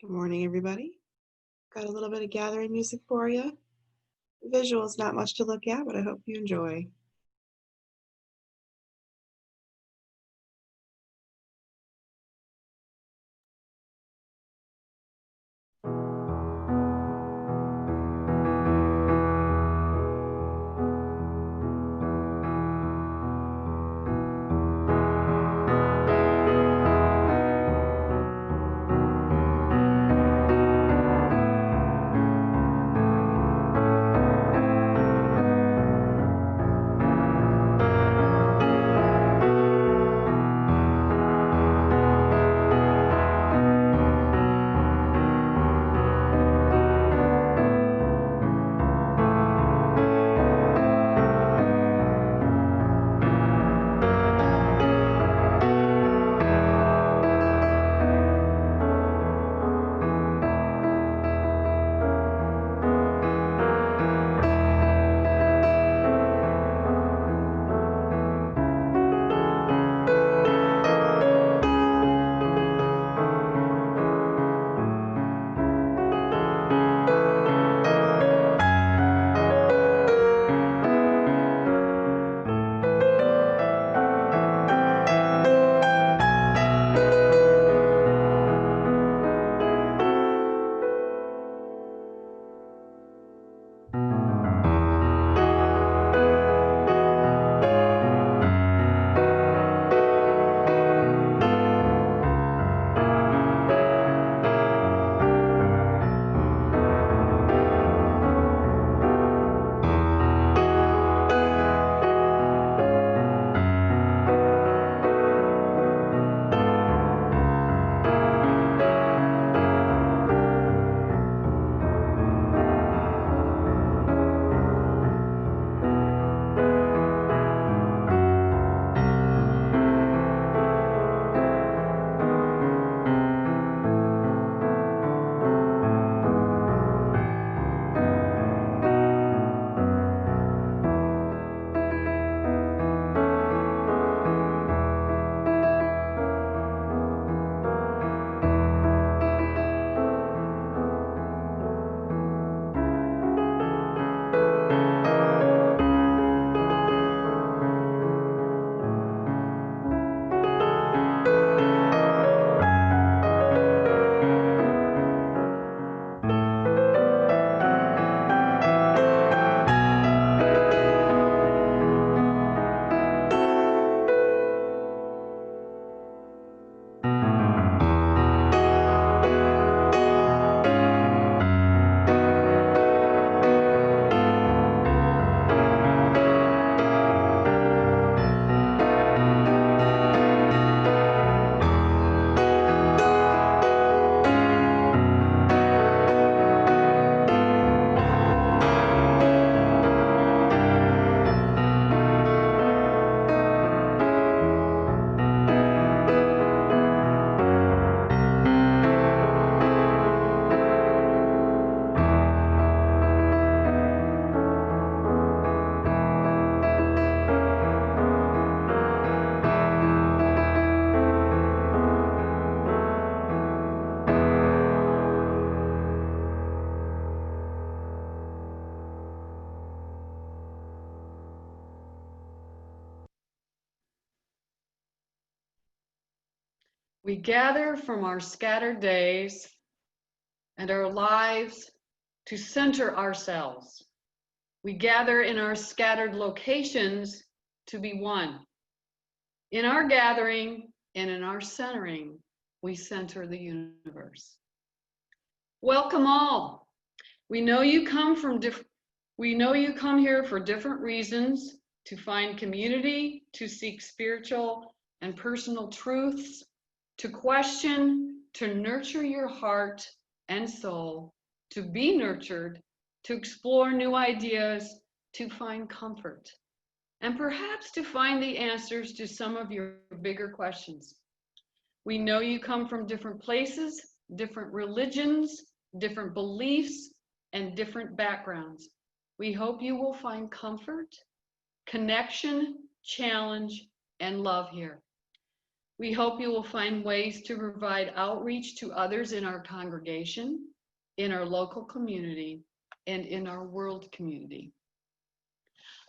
Good morning, everybody. Got a little bit of gathering music for you. Visuals, not much to look at, but I hope you enjoy. We gather from our scattered days and our lives to center ourselves. We gather in our scattered locations to be one. In our gathering and in our centering, we center the universe. Welcome all. We know you come here for different reasons: to find community, to seek spiritual and personal truths, to question, to nurture your heart and soul, to be nurtured, to explore new ideas, to find comfort, and perhaps to find the answers to some of your bigger questions. We know you come from different places, different religions, different beliefs, and different backgrounds. We hope you will find comfort, connection, challenge, and love here. We hope you will find ways to provide outreach to others in our congregation, in our local community, and in our world community.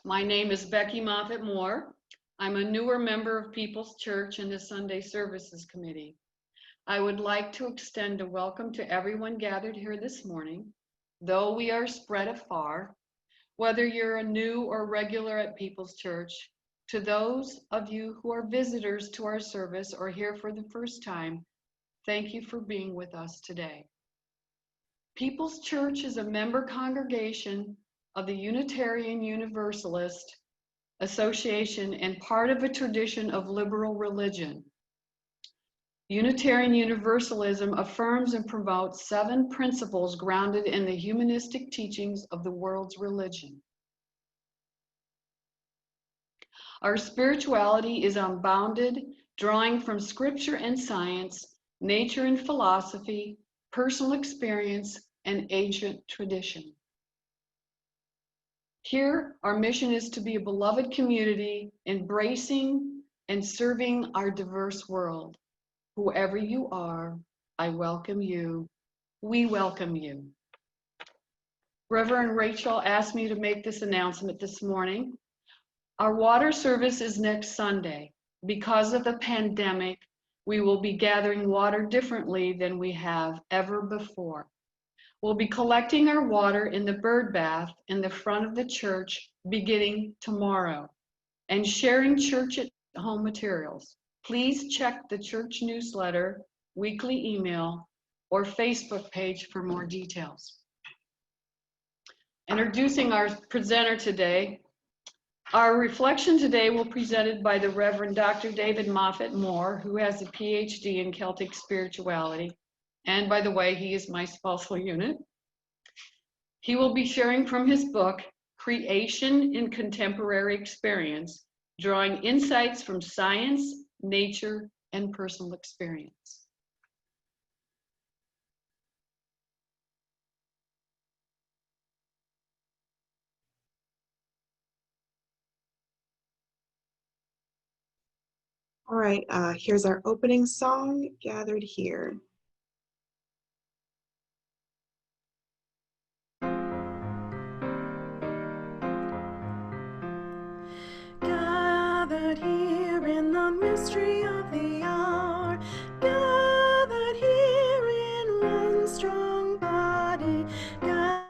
My name is Becky Moffett-Moore. I'm a newer member of People's Church and the Sunday Services Committee. I would like to extend a welcome to everyone gathered here this morning, though we are spread afar, whether you're a new or regular at People's Church. To those of you who are visitors to our service or here for the first time, thank you for being with us today. People's Church is a member congregation of the Unitarian Universalist Association and part of a tradition of liberal religion. Unitarian Universalism affirms and promotes 7 principles grounded in the humanistic teachings of the world's religion. Our spirituality is unbounded, drawing from scripture and science, nature and philosophy, personal experience, and ancient tradition. Here, our mission is to be a beloved community, embracing and serving our diverse world. Whoever you are, I welcome you. We welcome you. Reverend Rachel asked me to make this announcement this morning. Our water service is next Sunday. Because of the pandemic, we will be gathering water differently than we have ever before. We'll be collecting our water in the bird bath in the front of the church beginning tomorrow and sharing church at home materials. Please check the church newsletter, weekly email, or Facebook page for more details. Introducing our presenter today, our reflection today will be presented by the Reverend Dr. David Moffett-Moore, who has a PhD in Celtic spirituality. And by the way, he is my spousal unit. He will be sharing from his book, Creation in Contemporary Experience, drawing insights from science, nature, and personal experience. All right, here's our opening song, Gathered Here. Gathered here in the mystery of the hour, gathered here in one strong body, gathered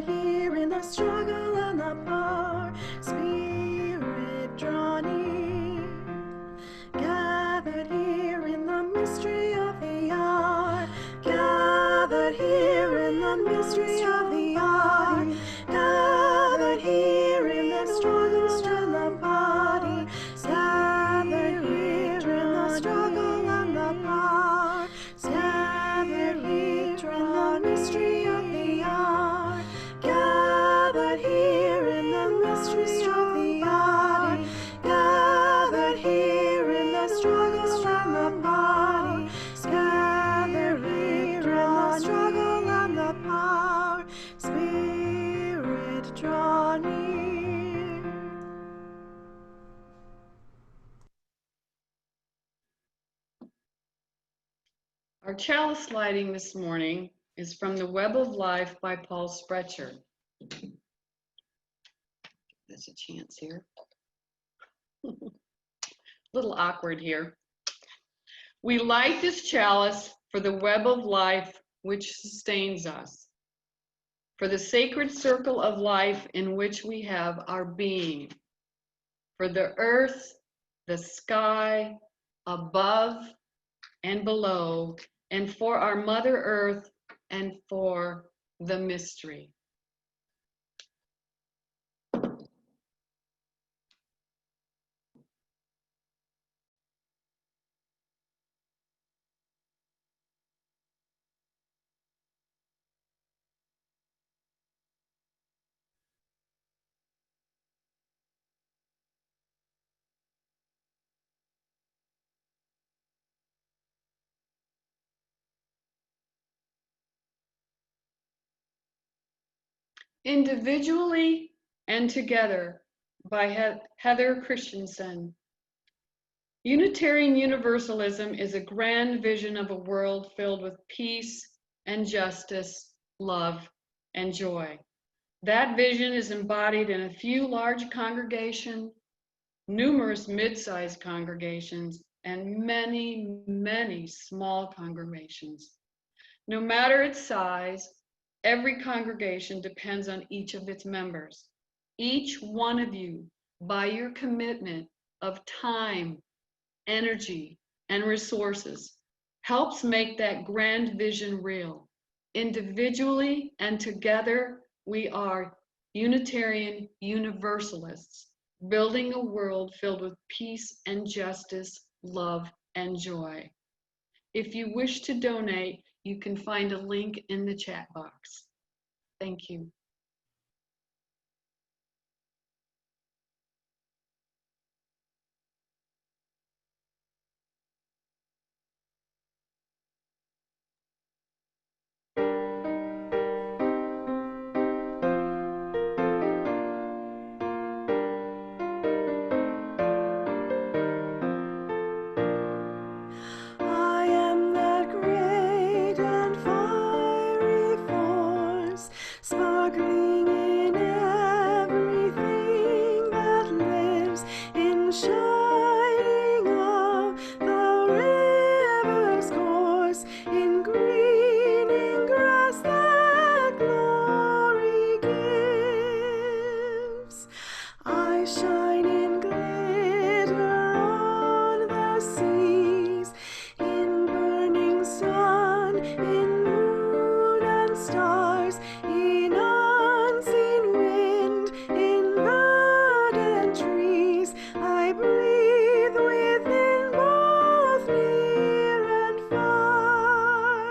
here in the struggle and the power, Spirit draw near. Gathered here in the mystery of the hour, gathered here in the mystery of the hour, gathered here in the struggle and the body, gathered here in the struggle and the power, gathered here in the mystery of the hour, gathered here in the mystery of the hour, gathered here in the struggle and the body, gathered here in the struggle and the power, Spirit draw near. Our chalice lighting this morning is from The Web of Life by Paul Sprecher. There's a chance here. Little awkward here. We light this chalice for the web of life which sustains us, for the sacred circle of life in which we have our being, for the earth, the sky, above and below, and for our Mother Earth and for the mystery. Individually and Together by Heather Christensen, Unitarian Universalism is a grand vision of a world filled with peace and justice, love, and joy. That vision is embodied in a few large congregations, numerous mid-sized congregations, and many, many small congregations. No matter its size, every congregation depends on each of its members. Each one of you, by your commitment of time, energy, and resources, helps make that grand vision real. Individually and together, we are Unitarian Universalists, building a world filled with peace and justice, love, and joy. If you wish to donate, you can find a link in the chat box. Thank you. I am that great and fiery force, sparkling in everything that lives, in shining of the river's course, in greening grass that glory gives. I shine in glitter on the seas, in burning sun, in moon and stars, in unseen wind, in verdant trees. I breathe within both near and far.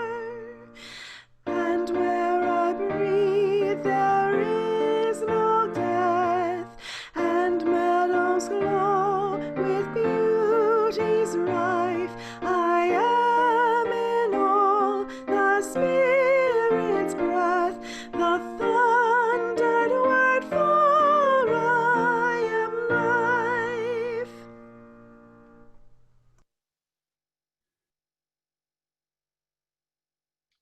And where I breathe there is no death, and meadows glow with beauty's rife. I am in all the Spirit's breath, the thundered word, for I am life.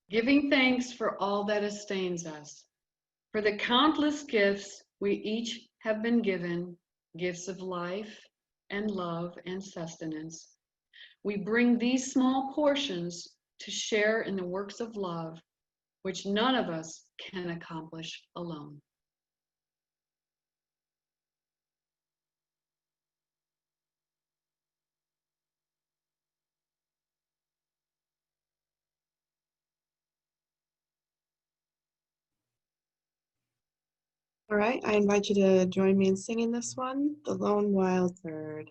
Giving thanks for all that sustains us, for the countless gifts we each have been given, gifts of life and love and sustenance. We bring these small portions to share in the works of love, which none of us can accomplish alone. All right, I invite you to join me in singing this one, The Lone Wild Bird.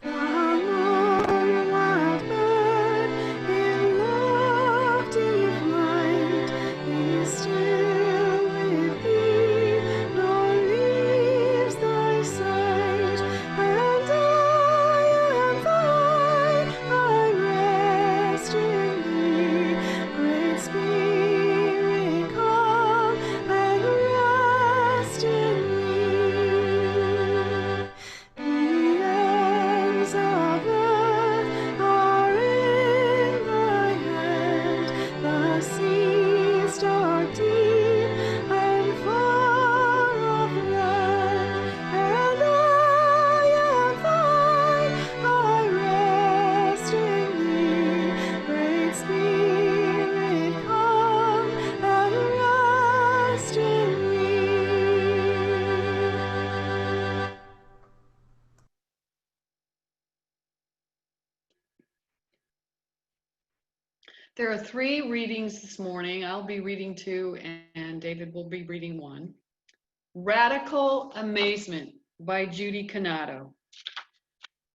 The lone wild bird in lofty flight is still with thee, nor leaves thy sight. And I am thine, I rest in thee. Great Spirit, come and rest in me. The ends of earth are in thy hand, the seas dark, deep, and far off land. And I am thine, I rest in thee. Great Spirit, come and rest in me. There are 3 readings this morning. I'll be reading 2 and David will be reading 1. Radical Amazement by Judy Canato.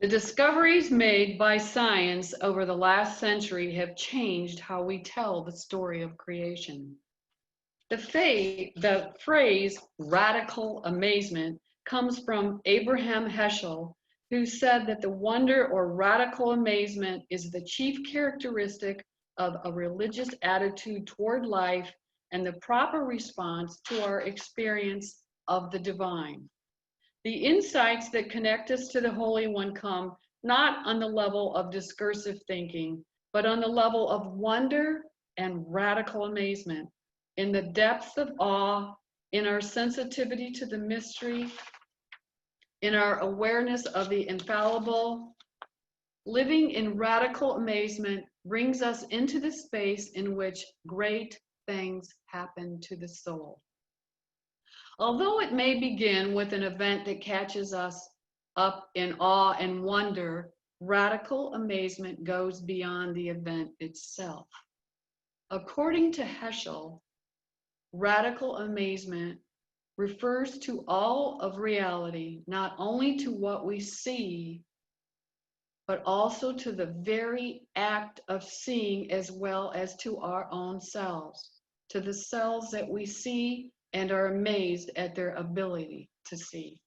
The discoveries made by science over the last century have changed how we tell the story of creation. The phrase radical amazement comes from Abraham Heschel, who said that the wonder or radical amazement is the chief characteristic of a religious attitude toward life and the proper response to our experience of the divine. The insights that connect us to the Holy One come not on the level of discursive thinking, but on the level of wonder and radical amazement, in the depths of awe, in our sensitivity to the mystery, in our awareness of the infallible. Living in radical amazement brings us into the space in which great things happen to the soul. Although it may begin with an event that catches us up in awe and wonder, radical amazement goes beyond the event itself. According to Heschel, radical amazement refers to all of reality, not only to what we see, but also to the very act of seeing, as well as to our own selves, to the selves that we see and are amazed at their ability to see.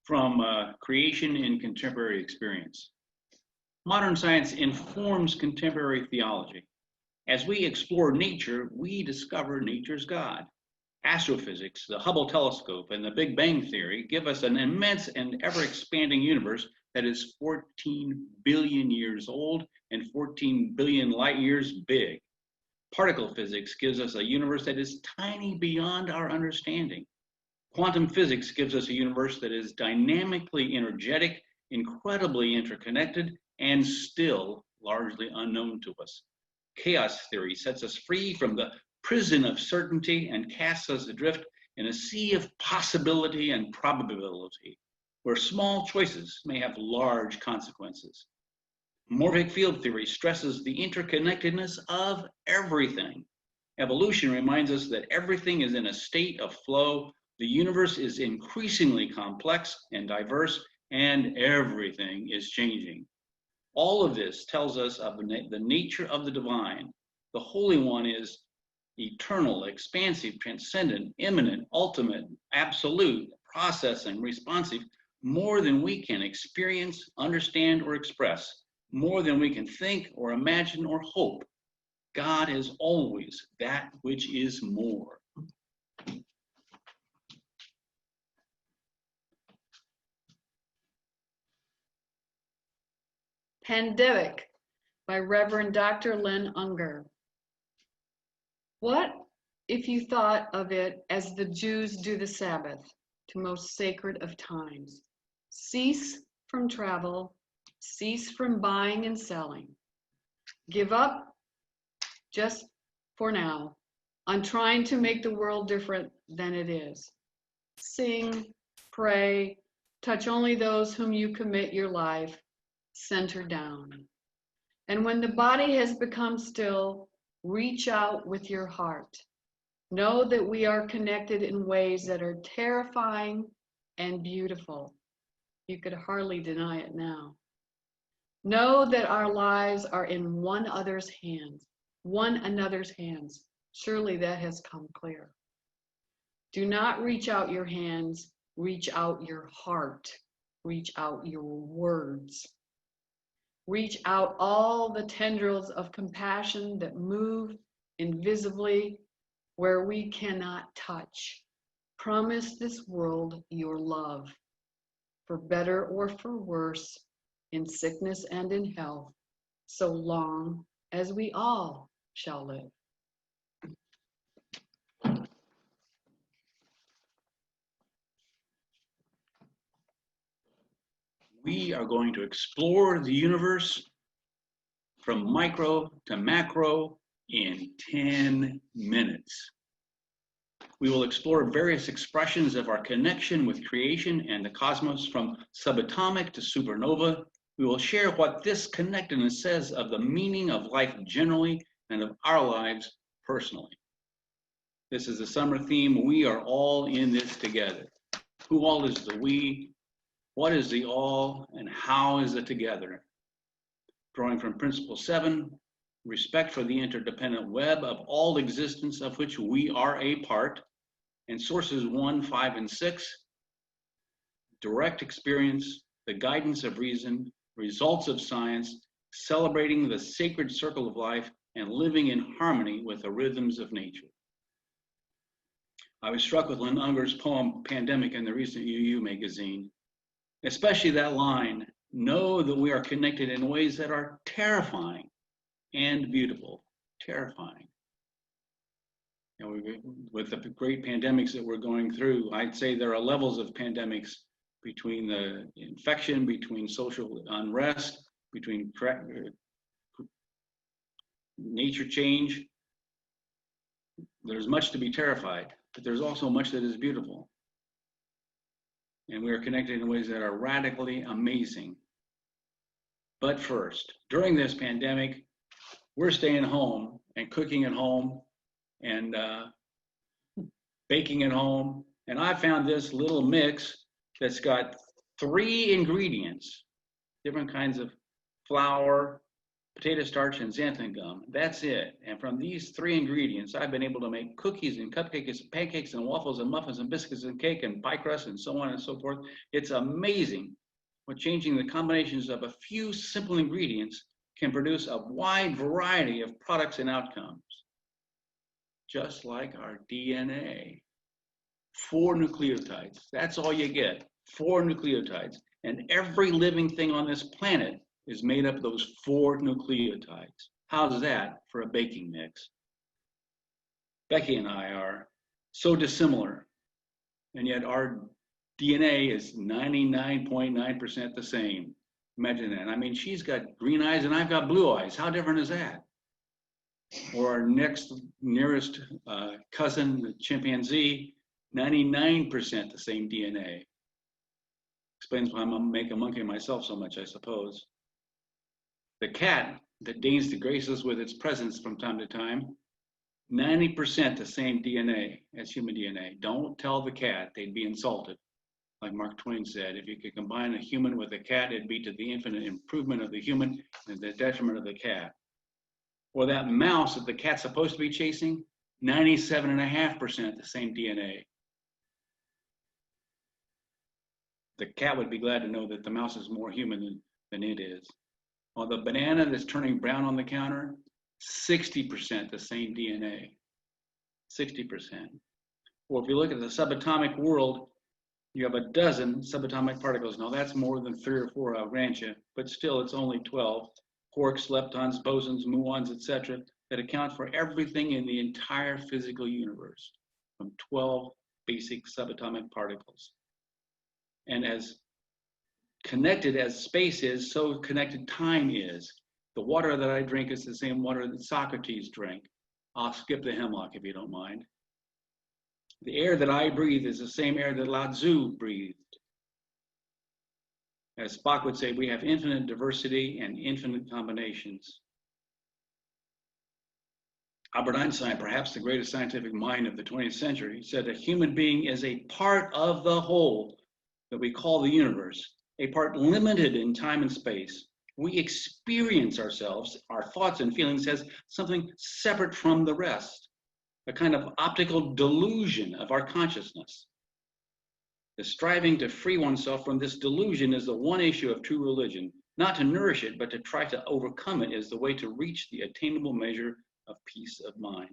From creation in contemporary experience. Modern science informs contemporary theology. As we explore nature, we discover nature's God. Astrophysics, the Hubble telescope, and the Big Bang theory give us an immense and ever-expanding universe that is 14 billion years old and 14 billion light years big. Particle physics gives us a universe that is tiny beyond our understanding. Quantum physics gives us a universe that is dynamically energetic, incredibly interconnected, and still largely unknown to us. Chaos theory sets us free from the prison of certainty and casts us adrift in a sea of possibility and probability, where small choices may have large consequences. Morphic field theory stresses the interconnectedness of everything. Evolution reminds us that everything is in a state of flow. The universe is increasingly complex and diverse, and everything is changing. All of this tells us of the nature of the divine. The Holy One is eternal, expansive, transcendent, immanent, ultimate, absolute, processing, responsive, more than we can experience, understand, or express, more than we can think or imagine or hope. God is always that which is more. Pandemic by Reverend Dr. Lynn Unger. What if you thought of it as the Jews do the Sabbath, to most sacred of times? Cease from travel, cease from buying and selling. Give up, just for now, on trying to make the world different than it is. Sing, pray, touch only those whom you commit your life, center down. And when the body has become still, reach out with your heart. Know that we are connected in ways that are terrifying and beautiful. You could hardly deny it now. Know that our lives are in one another's hands. Surely that has come clear. Do not reach out your hands, reach out your heart, reach out your words. Reach out all the tendrils of compassion that move invisibly where we cannot touch. Promise this world your love, for better or for worse, in sickness and in health, so long as we all shall live. We are going to explore the universe from micro to macro in 10 minutes. We will explore various expressions of our connection with creation and the cosmos, from subatomic to supernova. We will share what this connectedness says of the meaning of life generally and of our lives personally. This is the summer theme. We are all in this together. Who all is the we? What is the all, and how is the together? Drawing from Principle 7, respect for the interdependent web of all existence of which we are a part, and sources 1, 5, and 6, direct experience, the guidance of reason, results of science, celebrating the sacred circle of life, and living in harmony with the rhythms of nature. I was struck with Lynn Unger's poem, Pandemic, in the recent UU magazine, especially that line, know that we are connected in ways that are terrifying and beautiful, terrifying. And with the great pandemics that we're going through, I'd say there are levels of pandemics between the infection, between social unrest, between nature change. There's much to be terrified, but there's also much that is beautiful. And we are connected in ways that are radically amazing. But first, during this pandemic, we're staying home and cooking at home and baking at home. And I found this little mix that's got 3 ingredients, different kinds of flour, potato starch, and xanthan gum. That's it. And from these 3 ingredients, I've been able to make cookies and cupcakes and pancakes and waffles and muffins and biscuits and cake and pie crust and so on and so forth. It's amazing what changing the combinations of a few simple ingredients can produce a wide variety of products and outcomes. Just like our DNA. 4 nucleotides. That's all you get. 4 nucleotides. And every living thing on this planet is made up of those 4 nucleotides. How's that for a baking mix? Becky and I are so dissimilar, and yet our DNA is 99.9% the same. Imagine that. I mean, she's got green eyes and I've got blue eyes. How different is that? Or our nearest cousin, the chimpanzee, 99% the same DNA. Explains why I'm make a monkey of myself so much, I suppose. The cat that deigns to grace us with its presence from time to time, 90% the same DNA as human DNA. Don't tell the cat, they'd be insulted. Like Mark Twain said, if you could combine a human with a cat, it'd be to the infinite improvement of the human and the detriment of the cat. Or that mouse that the cat's supposed to be chasing, 97.5% the same DNA. The cat would be glad to know that the mouse is more human than it is. Or the banana that's turning brown on the counter, 60% the same DNA. 60%. Or if you look at the subatomic world, you have a dozen subatomic particles. Now that's more than 3 or 4, I'll grant you, but still it's only 12. Quarks, leptons, bosons, muons, etc., that account for everything in the entire physical universe, from 12 basic subatomic particles. And as connected as space is, so connected time is. The water that I drink is the same water that Socrates drank. I'll skip the hemlock if you don't mind. The air that I breathe is the same air that Lao Tzu breathed. As Spock would say, we have infinite diversity and infinite combinations. Albert Einstein, perhaps the greatest scientific mind of the 20th century, said a human being is a part of the whole that we call the universe, a part limited in time and space. We experience ourselves, our thoughts and feelings, as something separate from the rest, a kind of optical delusion of our consciousness. The striving to free oneself from this delusion is the one issue of true religion. Not to nourish it, but to try to overcome it is the way to reach the attainable measure of peace of mind.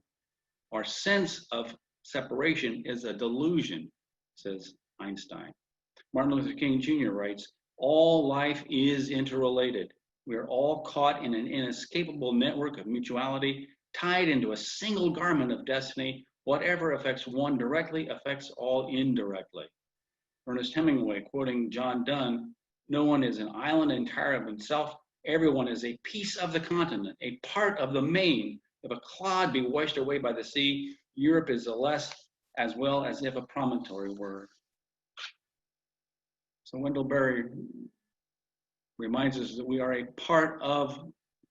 Our sense of separation is a delusion, says Einstein. Martin Luther King Jr. writes, all life is interrelated. We are all caught in an inescapable network of mutuality, tied into a single garment of destiny. Whatever affects one directly affects all indirectly. Ernest Hemingway, quoting John Donne, no one is an island entire of himself. Everyone is a piece of the continent, a part of the main. If a clod be washed away by the sea, Europe is as well as if a promontory were. So Wendell Berry reminds us that we are a part of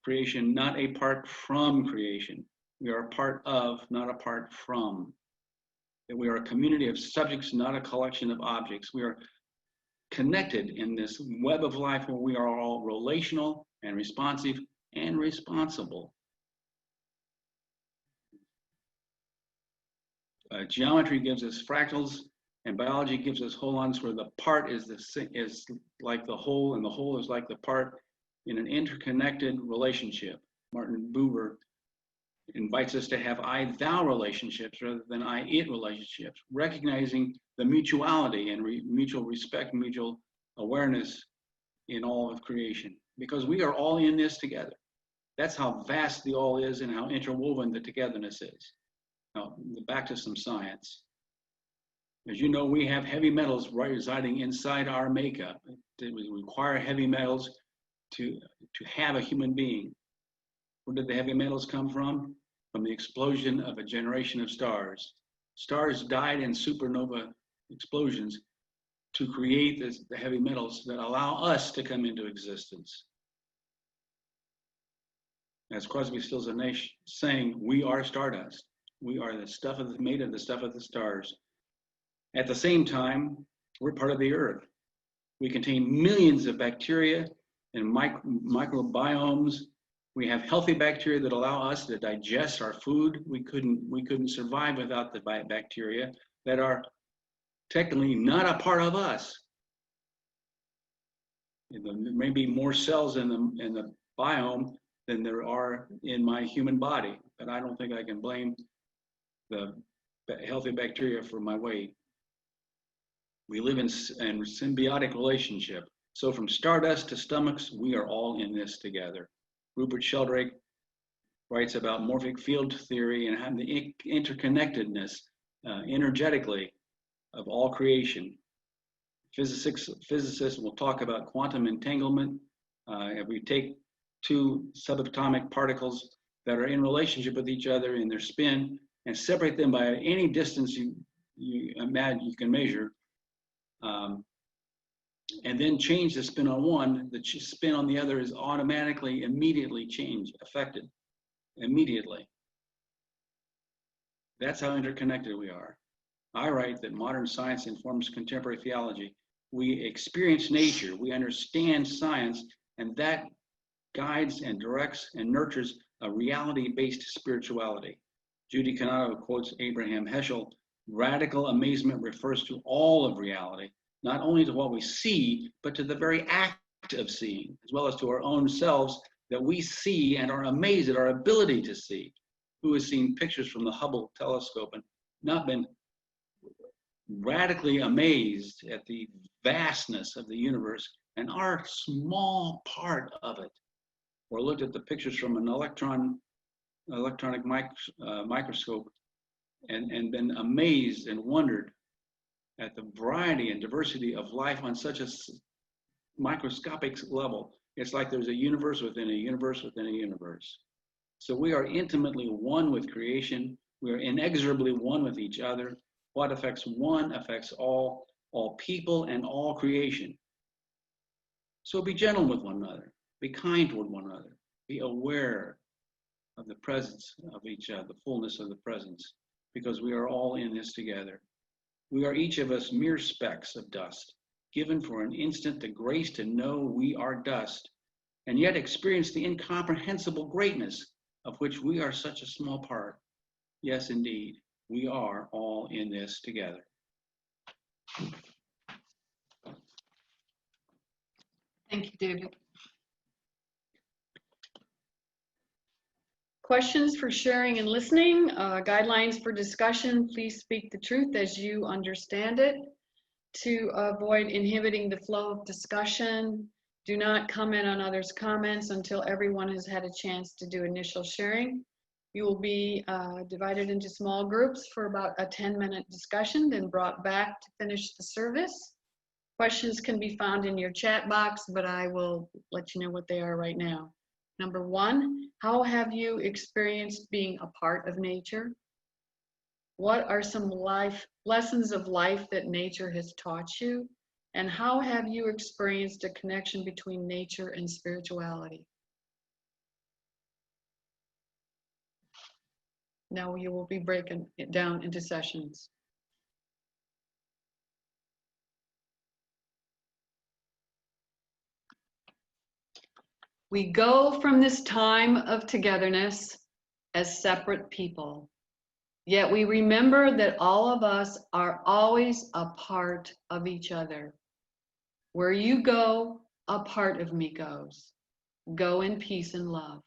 creation, not a part from creation. We are a part of, not apart from. That we are a community of subjects, not a collection of objects. We are connected in this web of life where we are all relational and responsive and responsible. Geometry gives us fractals, and biology gives us holons, where the part is like the whole, and the whole is like the part in an interconnected relationship. Martin Buber invites us to have I-thou relationships rather than I-it relationships, recognizing the mutuality and mutual respect, mutual awareness in all of creation, because we are all in this together. That's how vast the all is and how interwoven the togetherness is. Now, back to some science. As you know, we have heavy metals residing inside our makeup. We require heavy metals to have a human being. Where did the heavy metals come from? From the explosion of a generation of stars. Stars died in supernova explosions to create the heavy metals that allow us to come into existence. As Crosby, Stills, and Nash saying, we are stardust. We are the stuff made of the stuff of the stars. At the same time, we're part of the earth. We contain millions of bacteria and microbiomes. We have healthy bacteria that allow us to digest our food. We couldn't survive without the bacteria that are technically not a part of us. There may be more cells in the biome than there are in my human body, but I don't think I can blame the healthy bacteria for my weight. We live in symbiotic relationship. So from stardust to stomachs, we are all in this together. Rupert Sheldrake writes about morphic field theory and how the interconnectedness energetically of all creation. Physicists will talk about quantum entanglement. If we take two subatomic particles that are in relationship with each other in their spin and separate them by any distance you imagine you can measure, and then change the spin on one, the spin on the other is automatically, immediately affected, immediately. That's how interconnected we are. I write that modern science informs contemporary theology. We experience nature, we understand science, and that guides and directs and nurtures a reality-based spirituality. Judy Canado quotes Abraham Heschel, radical amazement refers to all of reality, not only to what we see, but to the very act of seeing, as well as to our own selves that we see and are amazed at our ability to see. Who has seen pictures from the Hubble telescope and not been radically amazed at the vastness of the universe and our small part of it? Or looked at the pictures from an electronic microscope and been amazed and wondered at the variety and diversity of life on such a microscopic level. It's like there's a universe within a universe within a universe. So we are intimately one with creation. We are inexorably one with each other. What affects one affects all people and all creation. So be gentle with one another. Be kind toward one another. Be aware of the presence of each other, the fullness of the presence, because we are all in this together. We are each of us mere specks of dust, given for an instant the grace to know we are dust, and yet experience the incomprehensible greatness of which we are such a small part. Yes, indeed, we are all in this together. Thank you, David. Questions for sharing and listening, guidelines for discussion. Please speak the truth as you understand it. To avoid inhibiting the flow of discussion, do not comment on others' comments until everyone has had a chance to do initial sharing. You will be divided into small groups for about a 10-minute discussion, then brought back to finish the service. Questions can be found in your chat box, but I will let you know what they are right now. Number one, how have you experienced being a part of nature? What are some lessons of life that nature has taught you? And how have you experienced a connection between nature and spirituality? Now you will be breaking it down into sessions. We go from this time of togetherness as separate people, Yet we remember that all of us are always a part of each other. Where you go, a part of me goes. Go in peace and love.